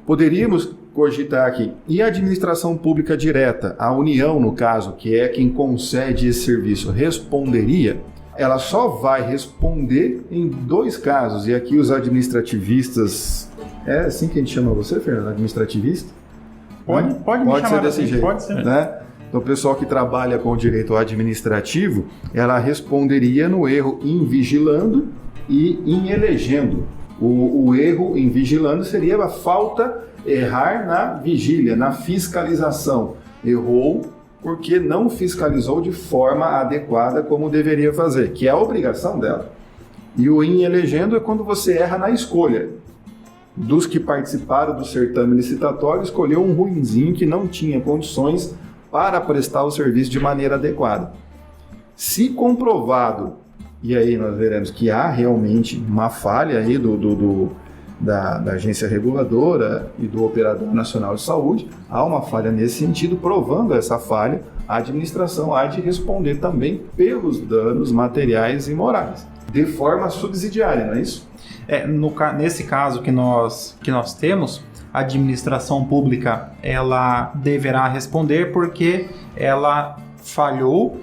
Poderíamos cogitar aqui, e a administração pública direta, a União no caso, que é quem concede esse serviço, responderia? Ela só vai responder em 2 casos, e aqui os administrativistas, é assim que a gente chama você, Fernando, administrativista? Pode me chamar ser desse assim, jeito, pode ser. Né? Então, o pessoal que trabalha com o direito administrativo, ela responderia no erro em vigilando e em elegendo. O erro em vigilando seria a falta, errar na vigília, na fiscalização. Errou porque não fiscalizou de forma adequada como deveria fazer, que é a obrigação dela. E o em elegendo é quando você erra na escolha. Dos que participaram do certame licitatório, escolheu um ruinzinho que não tinha condições para prestar o serviço de maneira adequada. Se comprovado, e aí nós veremos que há realmente uma falha aí da agência reguladora e do Operador Nacional de Saúde, há uma falha nesse sentido, provando essa falha, a administração há de responder também pelos danos materiais e morais, de forma subsidiária, não é isso? Nesse caso que nós temos, a administração pública ela deverá responder porque ela falhou.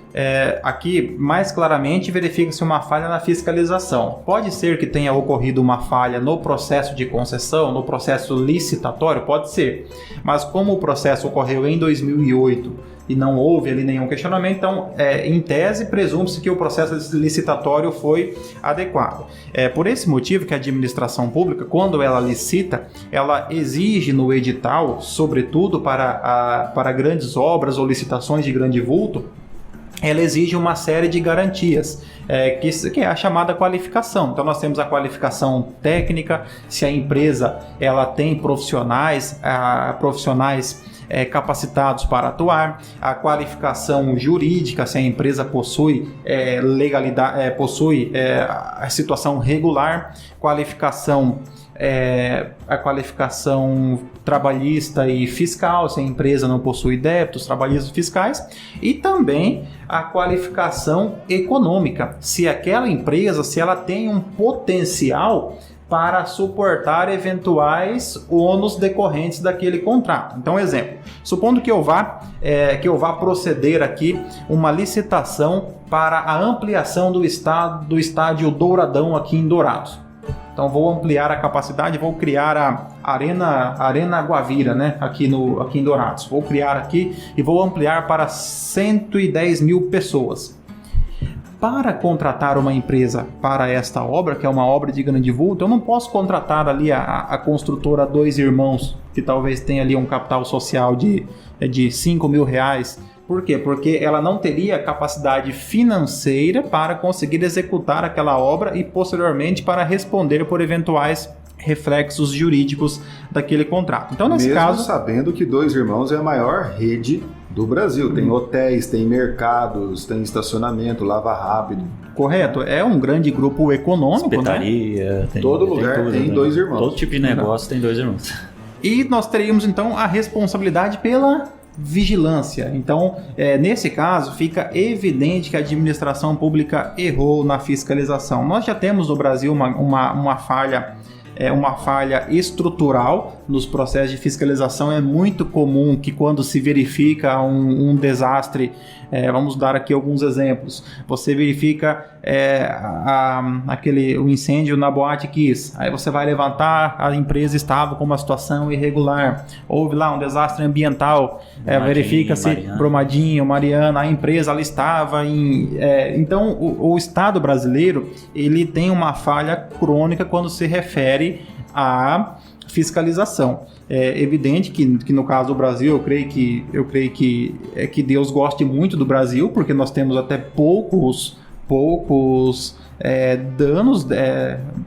Aqui, mais claramente, verifica-se uma falha na fiscalização. Pode ser que tenha ocorrido uma falha no processo de concessão, no processo licitatório, pode ser. Mas como o processo ocorreu em 2008 e não houve ali nenhum questionamento, então, em tese, presume-se que o processo licitatório foi adequado. Por esse motivo que a administração pública, quando ela licita, ela exige no edital, sobretudo para grandes obras ou licitações de grande vulto, ela exige uma série de garantias, que é a chamada qualificação. Então nós temos a qualificação técnica, se a empresa ela tem profissionais capacitados para atuar, a qualificação jurídica, se a empresa possui legalidade, possui a situação regular, a qualificação trabalhista e fiscal, se a empresa não possui débitos trabalhistas e fiscais, e também a qualificação econômica, se aquela empresa, se ela tem um potencial para suportar eventuais ônus decorrentes daquele contrato. Então, exemplo, supondo que eu vá proceder aqui uma licitação para a ampliação do estádio Douradão aqui em Dourados. Então vou ampliar a capacidade, vou criar a Arena Guavira, né, aqui em Dourados. Vou criar aqui e vou ampliar para 110 mil pessoas. Para contratar uma empresa para esta obra, que é uma obra de grande vulto, eu não posso contratar ali a construtora Dois Irmãos, que talvez tenha ali um capital social de 5 mil reais. Por quê? Porque ela não teria capacidade financeira para conseguir executar aquela obra e posteriormente para responder por eventuais reflexos jurídicos daquele contrato. Então, nesse caso, mesmo sabendo que Dois Irmãos é a maior rede do Brasil, tem hotéis, tem mercados, tem estacionamento, lava rápido. Correto, é um grande grupo econômico, hospitaria, né? Todo lugar tem Dois Irmãos. Todo tipo de negócio tem Dois Irmãos. E nós teríamos então a responsabilidade pela vigilância. Então, nesse caso, fica evidente que a administração pública errou na fiscalização. Nós já temos no Brasil uma falha uma falha estrutural nos processos de fiscalização. É muito comum que quando se verifica um desastre, vamos dar aqui alguns exemplos, você verifica o incêndio na Boate Kiss, aí você vai levantar, a empresa estava com uma situação irregular, houve lá um desastre ambiental, verifica-se Brumadinho, Mariana, a empresa ela estava então o Estado brasileiro ele tem uma falha crônica quando se refere à fiscalização. É evidente que no caso do Brasil, eu creio que Deus goste muito do Brasil, porque nós temos até poucos danos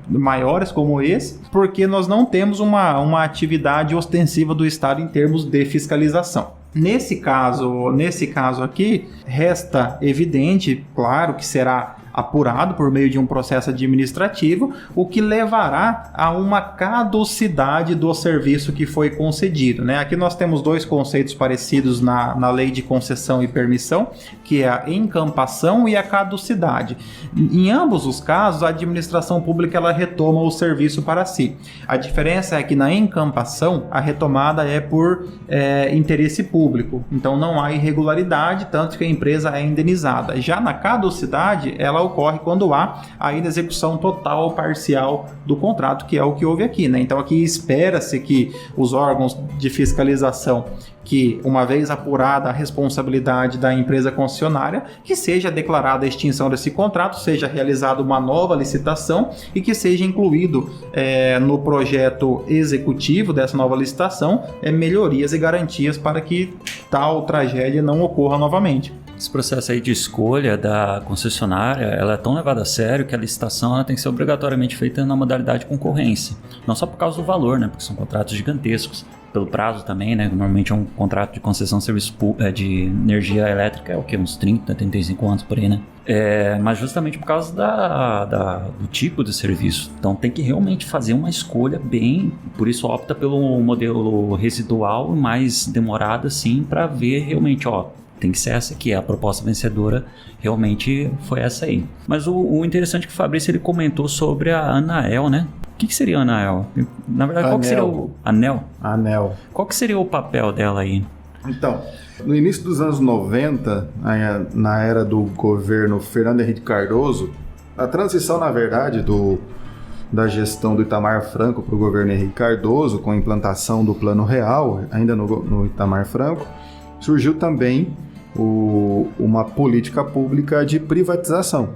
maiores como esse, porque nós não temos uma atividade ostensiva do Estado em termos de fiscalização. Nesse caso aqui, resta evidente, claro que será apurado por meio de um processo administrativo, o que levará a uma caducidade do serviço que foi concedido, né? Aqui nós temos dois conceitos parecidos na lei de concessão e permissão, que é a encampação e a caducidade. Em ambos os casos, a administração pública ela retoma o serviço para si. A diferença é que na encampação, a retomada é por interesse público, então não há irregularidade, tanto que a empresa é indenizada. Já na caducidade, ela ocorre quando há a inexecução total ou parcial do contrato, que é o que houve aqui, né? Então aqui espera-se que os órgãos de fiscalização, que uma vez apurada a responsabilidade da empresa concessionária, que seja declarada a extinção desse contrato, seja realizada uma nova licitação e que seja incluído no projeto executivo dessa nova licitação melhorias e garantias para que tal tragédia não ocorra novamente. Esse processo aí de escolha da concessionária, ela é tão levada a sério que a licitação ela tem que ser obrigatoriamente feita na modalidade de concorrência. Não só por causa do valor, né? Porque são contratos gigantescos. Pelo prazo também, né? Normalmente um contrato de concessão de serviço de energia elétrica é o quê? Uns 30, 35 anos por aí, né? Mas justamente por causa do tipo de serviço. Então tem que realmente fazer uma escolha bem... Por isso opta pelo modelo residual mais demorado, assim, para ver realmente, tem que ser essa aqui, a proposta vencedora realmente foi essa aí. Mas o interessante é que o Fabrício ele comentou sobre a Anael, né? O que seria a Anael? Na verdade, qual que seria o... Anel? Anel. Qual que seria o papel dela aí? Então, no início dos anos 90, na era do governo Fernando Henrique Cardoso, a transição, na verdade, da gestão do Itamar Franco para o governo Henrique Cardoso, com a implantação do Plano Real, ainda no Itamar Franco, surgiu também uma política pública de privatização,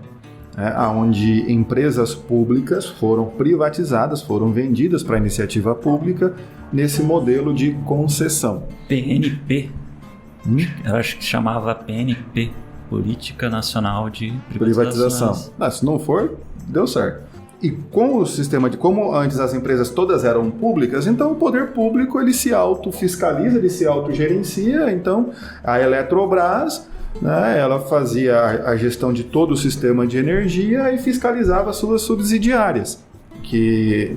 onde empresas públicas foram privatizadas, foram vendidas para a iniciativa pública nesse modelo de concessão. PNP? Eu acho que chamava PNP, Política Nacional de Privatização. Se não for, deu certo. E com o sistema como antes as empresas todas eram públicas, então o poder público ele se autofiscaliza, ele se autogerencia. Então a Eletrobras, né, ela fazia a gestão de todo o sistema de energia e fiscalizava suas subsidiárias, que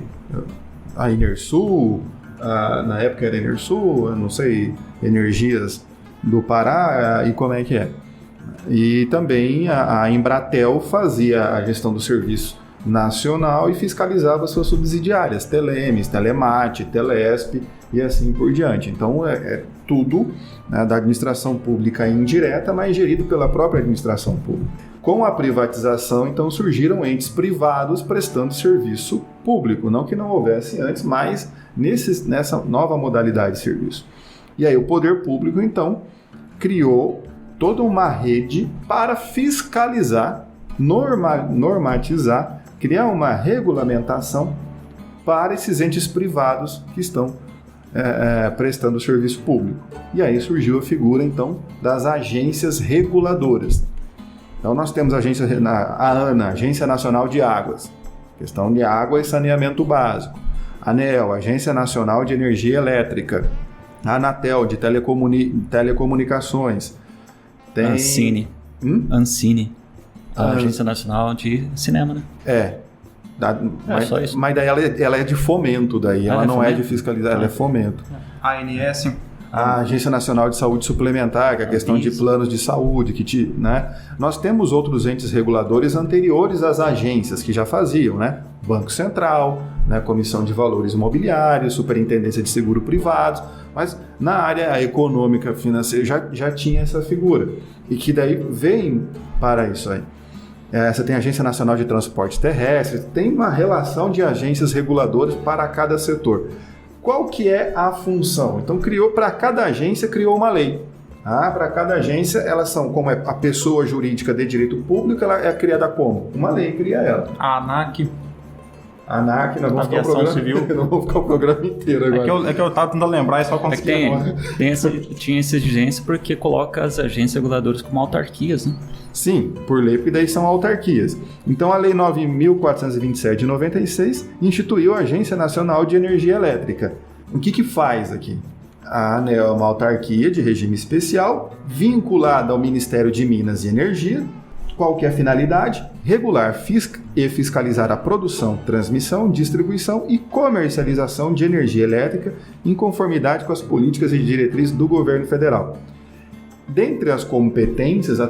a Enersul, na época era Enersul, eu não sei, Energias do Pará e como é que é. E também a Embratel fazia a gestão do serviço nacional e fiscalizava suas subsidiárias, Telemes, Telemate, Telesp e assim por diante. Então é tudo, né, da administração pública indireta, mas gerido pela própria administração pública. Com a privatização, então, surgiram entes privados prestando serviço público, não que não houvesse antes, mas nessa nova modalidade de serviço. E aí o poder público, então, criou toda uma rede para fiscalizar, normatizar, criar uma regulamentação para esses entes privados que estão prestando serviço público. E aí surgiu a figura, então, das agências reguladoras. Então nós temos a ANA, Agência Nacional de Águas, questão de água e saneamento básico. ANEEL, Agência Nacional de Energia Elétrica. A Anatel, de telecomunicações. Tem... Ancine. A Agência Nacional de Cinema, né? Mas daí ela é de fomento, daí ela não é de fiscalização, ela é fomento. A ANS. A Agência Nacional de Saúde Suplementar, que é a questão de planos de saúde, né? Nós temos outros entes reguladores anteriores às agências que já faziam, né? Banco Central, né, Comissão de Valores Imobiliários, Superintendência de Seguro Privados, mas na área econômica financeira já tinha essa figura, e que daí vem para isso aí. Você tem a Agência Nacional de Transporte Terrestre, tem uma relação de agências reguladoras para cada setor. Qual que é a função? Então, para cada agência, criou uma lei. Para cada agência, elas são, como é a pessoa jurídica de direito público, ela é criada como? Uma lei cria ela. A ANAC, nós vamos ficar o programa civil. Não vou ficar o programa inteiro agora. É que eu tava tentando lembrar e só consegui agora. Tinha essa exigência porque coloca as agências reguladoras como autarquias, né? Sim, por lei, porque daí são autarquias. Então, a Lei 9.427 de 96 instituiu a Agência Nacional de Energia Elétrica. O que faz aqui? A ANEEL é uma autarquia de regime especial, vinculada ao Ministério de Minas e Energia. Qual que é a finalidade? Regular e fiscalizar a produção, transmissão, distribuição e comercialização de energia elétrica em conformidade com as políticas e diretrizes do governo federal. Dentre as competências, há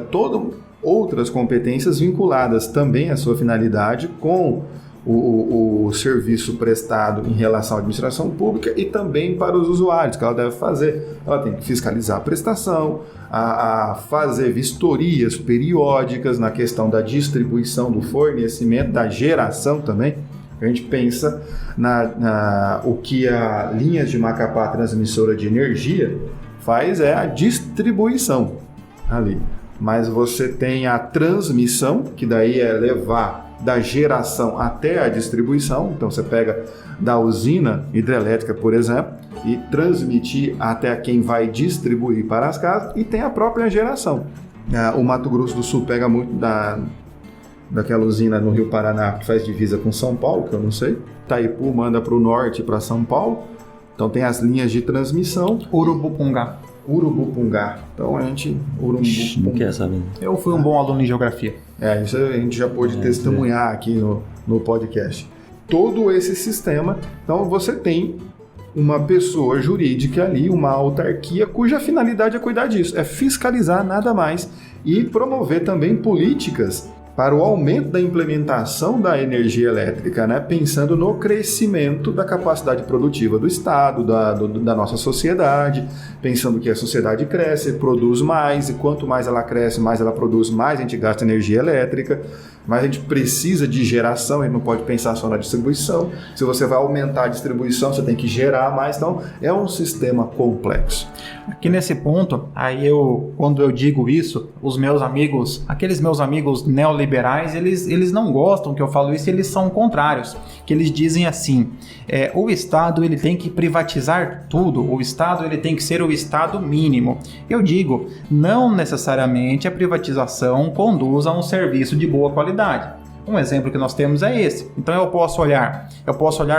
outras competências vinculadas também à sua finalidade com o serviço prestado em relação à administração pública e também para os usuários, que ela deve fazer. Ela tem que fiscalizar a prestação, a fazer vistorias periódicas na questão da distribuição, do fornecimento, da geração também. A gente pensa o que a Linhas de Macapá, transmissora de energia, faz é a distribuição ali. Mas você tem a transmissão, que daí é levar da geração até a distribuição. Então você pega da usina hidrelétrica, por exemplo, e transmitir até quem vai distribuir para as casas, e tem a própria geração. O Mato Grosso do Sul pega muito daquela usina no Rio Paraná que faz divisa com São Paulo, que eu não sei. Itaipu manda para o norte, para São Paulo. Então tem as linhas de transmissão. Urubupungá. Então a gente... Não quer saber. Eu fui um bom aluno em geografia. Isso a gente já pôde testemunhar aqui no podcast. Todo esse sistema, então você tem uma pessoa jurídica ali, uma autarquia, cuja finalidade é cuidar disso, é fiscalizar, nada mais, e promover também políticas para o aumento da implementação da energia elétrica, né? Pensando no crescimento da capacidade produtiva do Estado, da nossa sociedade, pensando que a sociedade cresce, produz mais, e quanto mais ela cresce, mais ela produz, mais a gente gasta energia elétrica, mais a gente precisa de geração, a gente não pode pensar só na distribuição. Se você vai aumentar a distribuição, você tem que gerar mais, então é um sistema complexo. Aqui nesse ponto, quando eu digo isso, aqueles meus amigos neoliberais, eles não gostam que eu falo isso, eles são contrários, que eles dizem assim, o Estado ele tem que privatizar tudo, o Estado ele tem que ser o Estado mínimo. Eu digo, não necessariamente a privatização conduz a um serviço de boa qualidade. Um exemplo que nós temos é esse. Então eu posso olhar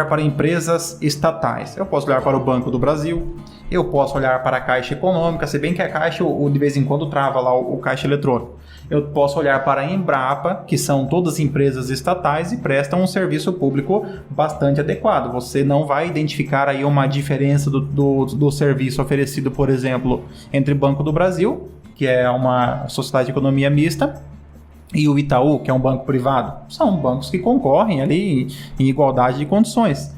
para empresas estatais, eu posso olhar para o Banco do Brasil, eu posso olhar para a Caixa Econômica, se bem que a Caixa de vez em quando trava lá o caixa eletrônico. Eu posso olhar para a Embrapa, que são todas empresas estatais e prestam um serviço público bastante adequado. Você não vai identificar aí uma diferença do serviço oferecido, por exemplo, entre o Banco do Brasil, que é uma sociedade de economia mista, e o Itaú, que é um banco privado. São bancos que concorrem ali em igualdade de condições.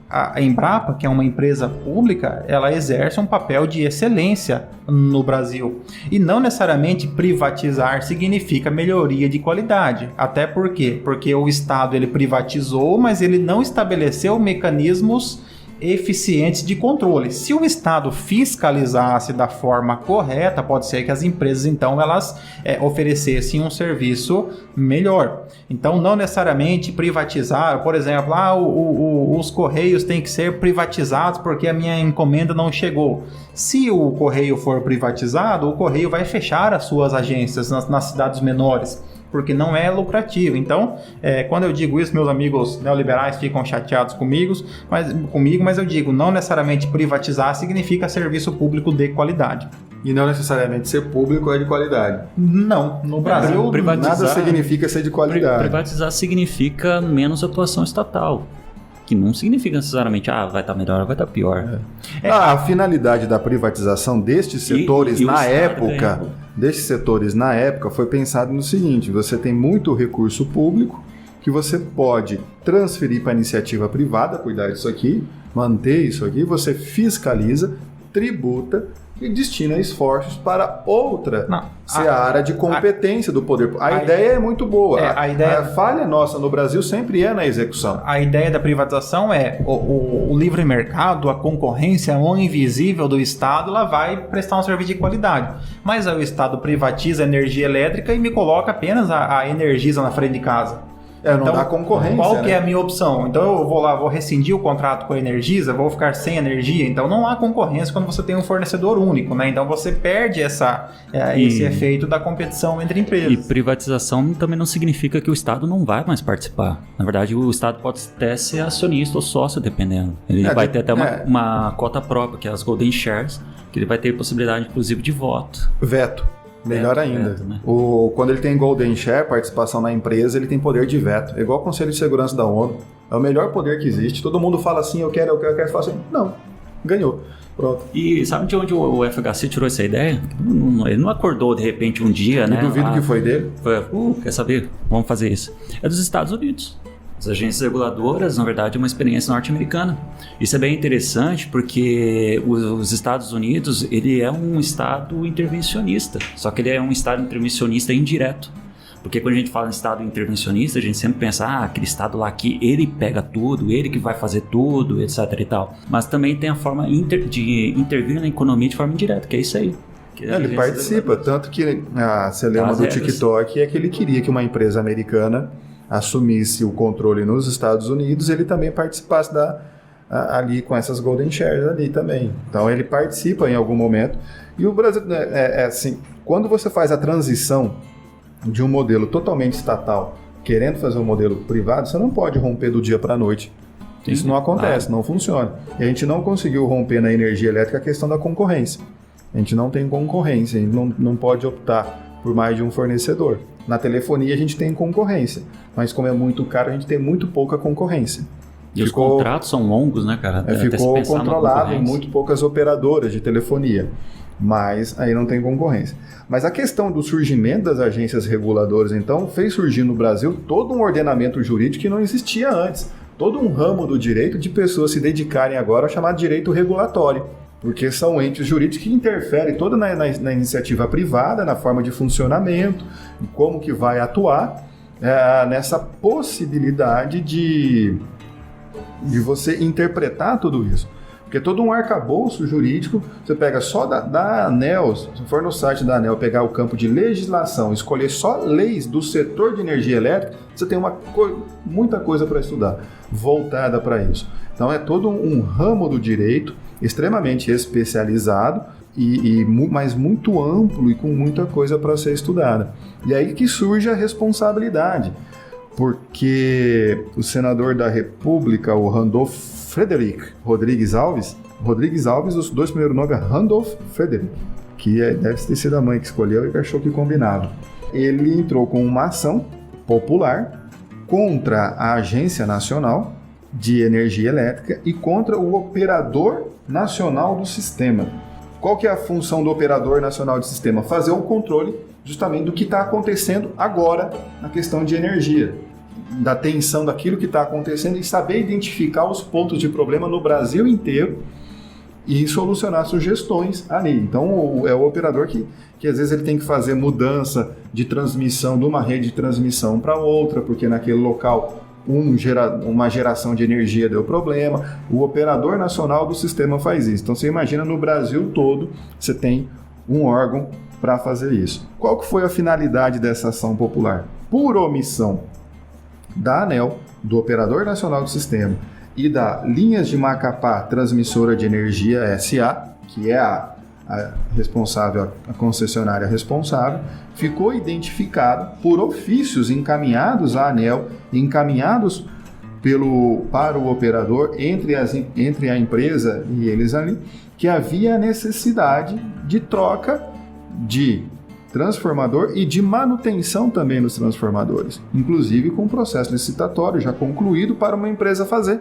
A Embrapa, que é uma empresa pública, ela exerce um papel de excelência no Brasil. E não necessariamente privatizar significa melhoria de qualidade. Até por quê? Porque o Estado ele privatizou, mas ele não estabeleceu mecanismos eficientes de controle. Se o Estado fiscalizasse da forma correta, pode ser que as empresas então elas oferecessem um serviço melhor. Então não necessariamente privatizar, por exemplo, os Correios têm que ser privatizados porque a minha encomenda não chegou. Se o Correio for privatizado, o Correio vai fechar as suas agências nas cidades menores, porque não é lucrativo. Então, quando eu digo isso, meus amigos neoliberais ficam chateados comigo, mas eu digo, não necessariamente privatizar significa serviço público de qualidade. E não necessariamente ser público é de qualidade. Não, no Brasil nada significa ser de qualidade. Privatizar significa menos atuação estatal, que não significa necessariamente, vai estar melhor, vai estar pior. A finalidade da privatização destes setores destes setores na época foi pensado no seguinte: você tem muito recurso público que você pode transferir para a iniciativa privada, cuidar disso aqui, manter isso aqui, você fiscaliza, tributa e destina esforços para outra seara de competência do poder. A ideia é muito boa. A falha nossa no Brasil sempre é na execução. A ideia da privatização é o livre mercado, a concorrência, a mão invisível do Estado, ela vai prestar um serviço de qualidade. Mas aí o Estado privatiza a energia elétrica e me coloca apenas a Energisa na frente de casa. Não dá concorrência. Qual que é a minha opção? Então eu vou lá, vou rescindir o contrato com a Energisa, vou ficar sem energia. Então não há concorrência quando você tem um fornecedor único, né? Então você perde esse efeito da competição entre empresas. E privatização também não significa que o Estado não vai mais participar. Na verdade, o Estado pode até ser acionista ou sócio, dependendo. Ele vai ter até uma cota própria, que é as Golden Shares, que ele vai ter possibilidade, inclusive, de voto. Veto. Melhor ainda. Veto, né? Quando ele tem Golden Share, participação na empresa, ele tem poder de veto. É igual o Conselho de Segurança da ONU. É o melhor poder que existe. Todo mundo fala assim, eu quero, fala assim, não, ganhou. Pronto. E sabe de onde o FHC tirou essa ideia? Ele não acordou de repente um dia, né? Eu duvido que foi dele. Quer saber? Vamos fazer isso. É dos Estados Unidos. As agências reguladoras, na verdade, é uma experiência norte-americana. Isso é bem interessante porque os Estados Unidos, ele é um estado intervencionista, só que ele é um estado intervencionista indireto. Porque quando a gente fala em estado intervencionista, a gente sempre pensa, aquele estado lá que ele pega tudo, ele que vai fazer tudo, etc e tal. Mas também tem a forma de intervir na economia de forma indireta, que é isso aí. Ele participa, tanto que você lembra do TikTok, é que ele queria que uma empresa americana assumisse o controle nos Estados Unidos, ele também participasse ali com essas Golden Shares ali também. Então ele participa em algum momento. E o Brasil, assim, quando você faz a transição de um modelo totalmente estatal, querendo fazer um modelo privado, você não pode romper do dia para a noite. Isso não acontece, não funciona. E a gente não conseguiu romper na energia elétrica a questão da concorrência. A gente não tem concorrência, a gente não pode optar por mais de um fornecedor. Na telefonia a gente tem concorrência, mas como é muito caro, a gente tem muito pouca concorrência. E os contratos são longos, né, cara? Ficou controlado em muito poucas operadoras de telefonia, mas aí não tem concorrência. Mas a questão do surgimento das agências reguladoras, então, fez surgir no Brasil todo um ordenamento jurídico que não existia antes. Todo um ramo do direito de pessoas se dedicarem agora ao chamado direito regulatório. Porque são entes jurídicos que interferem toda na iniciativa privada, na forma de funcionamento, em como que vai atuar, nessa possibilidade de você interpretar tudo isso. Porque todo um arcabouço jurídico, você pega só da ANEEL, se for no site da ANEEL, pegar o campo de legislação, escolher só leis do setor de energia elétrica, você tem muita coisa para estudar, voltada para isso. Então é todo um ramo do direito, extremamente especializado, mas muito amplo e com muita coisa para ser estudada. E aí que surge a responsabilidade, porque o senador da República, o Randolph Frederick Rodrigues Alves, os dois primeiros nomes é Randolph Frederick, que deve ter sido a mãe que escolheu e que achou que combinava. Ele entrou com uma ação popular contra a Agência Nacional de Energia Elétrica e contra o Operador Nacional do Sistema. Qual que é a função do Operador Nacional do Sistema? Fazer um controle justamente do que está acontecendo agora na questão de energia, da tensão daquilo que está acontecendo e saber identificar os pontos de problema no Brasil inteiro e solucionar sugestões ali. Então é o operador que às vezes ele tem que fazer mudança de transmissão de uma rede de transmissão para outra, porque naquele local uma geração de energia deu problema. O Operador Nacional do Sistema faz isso. Então você imagina, no Brasil todo você tem um órgão para fazer isso. Qual que foi a finalidade dessa ação popular? Por omissão da ANEEL, do Operador Nacional do Sistema e da Linhas de Macapá Transmissora de Energia SA, que é a responsável, a concessionária responsável, ficou identificado por ofícios encaminhados à ANEEL, encaminhados para o operador, entre a empresa e eles ali, que havia necessidade de troca de transformador e de manutenção também nos transformadores, inclusive com processo licitatório já concluído para uma empresa fazer.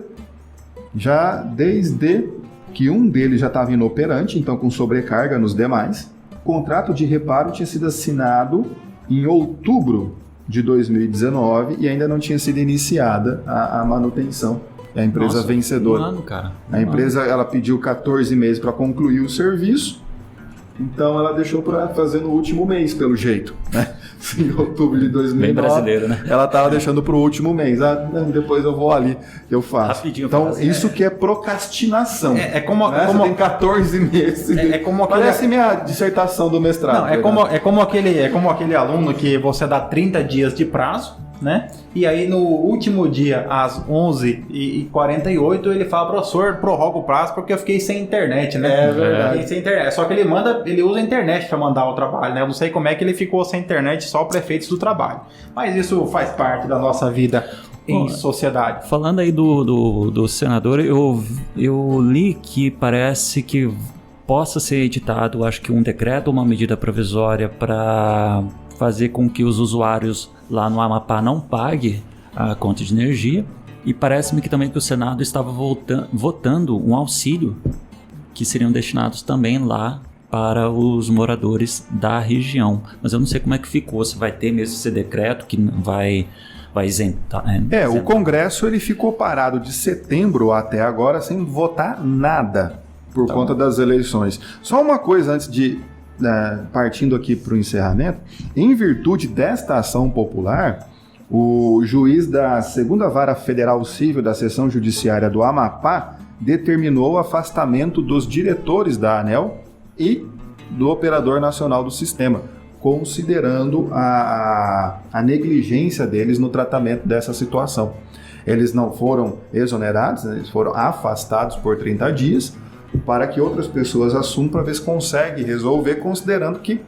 Já desde que um deles já estava inoperante, então com sobrecarga nos demais. O contrato de reparo tinha sido assinado em outubro de 2019 e ainda não tinha sido iniciada a manutenção. É a empresa vencedora. Um ano, cara. A empresa ela pediu 14 meses para concluir o serviço, então ela deixou para fazer no último mês, pelo jeito, né? Em outubro de 2009. Bem brasileiro, né? Ela estava deixando para o último mês. Depois eu vou ali, eu faço. Rapidinho. Então, isso que é procrastinação. É como, né? como Você tem 14 meses. como aquele... Parece minha dissertação do mestrado. Não, é como aquele aluno que você dá 30 dias de prazo, né? E aí no último dia, às 11h48, ele fala: professor, prorroga o prazo porque eu fiquei sem internet, né? É verdade. Sem internet. Só que ele usa a internet para mandar o trabalho, né? Eu não sei como é que ele ficou sem internet, só prefeitos do trabalho. Mas isso faz parte da nossa vida em sociedade. Falando aí do senador, eu li que parece que possa ser editado, acho que um decreto ou uma medida provisória para fazer com que os usuários lá no Amapá não paguem a conta de energia. E parece-me que também que o Senado estava votando um auxílio que seriam destinados também lá para os moradores da região. Mas eu não sei como é que ficou, se vai ter mesmo esse decreto que vai isentar. O Congresso ele ficou parado de setembro até agora sem votar nada por conta das eleições. Só uma coisa antes de... partindo aqui para o encerramento, em virtude desta ação popular, o juiz da 2ª Vara Federal Civil da Seção Judiciária do Amapá determinou o afastamento dos diretores da ANEEL e do Operador Nacional do Sistema, considerando a negligência deles no tratamento dessa situação. Eles não foram exonerados, eles foram afastados por 30 dias, para que outras pessoas assumam para ver se consegue resolver, considerando que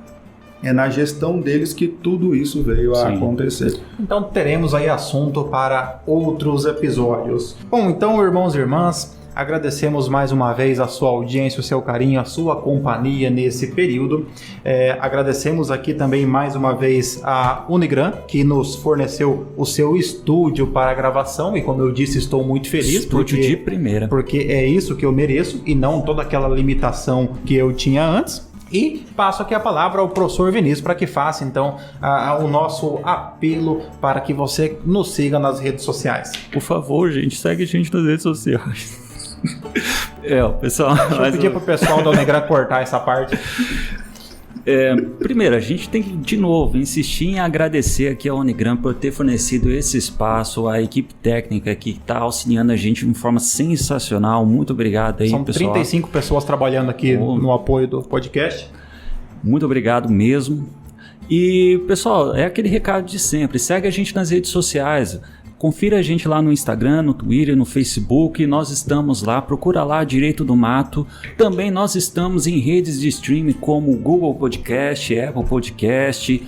é na gestão deles que tudo isso veio a acontecer. Então teremos aí assunto para outros episódios. Bom, então, irmãos e irmãs, agradecemos mais uma vez a sua audiência, o seu carinho, a sua companhia nesse período. Agradecemos aqui também mais uma vez a Unigran, que nos forneceu o seu estúdio para a gravação, e como eu disse, estou muito feliz. Estúdio de primeira. Porque é isso que eu mereço e não toda aquela limitação que eu tinha antes. E passo aqui a palavra ao professor Vinícius para que faça então o nosso apelo para que você nos siga nas redes sociais. Por favor, gente, segue a gente nas redes sociais. Pessoal. Deixa eu pedir pro pessoal da Unigran cortar essa parte. Primeiro, a gente tem que, de novo, insistir em agradecer aqui a Unigran por ter fornecido esse espaço, a equipe técnica que está auxiliando a gente de forma sensacional. Muito obrigado aí, São pessoal. 35 pessoas trabalhando aqui no apoio do podcast. Muito obrigado mesmo. E, pessoal, é aquele recado de sempre. Segue a gente nas redes sociais. Confira a gente lá no Instagram, no Twitter, no Facebook. Nós estamos lá, procura lá Direito do Mato. Também nós estamos em redes de streaming como Google Podcast, Apple Podcast,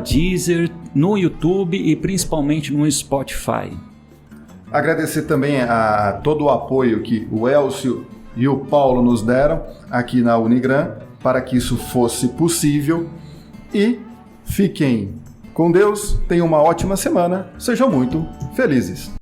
Deezer, no YouTube e principalmente no Spotify. Agradecer também a todo o apoio que o Elcio e o Paulo nos deram aqui na Unigran para que isso fosse possível. E fiquem com Deus, tenham uma ótima semana, sejam muito felizes.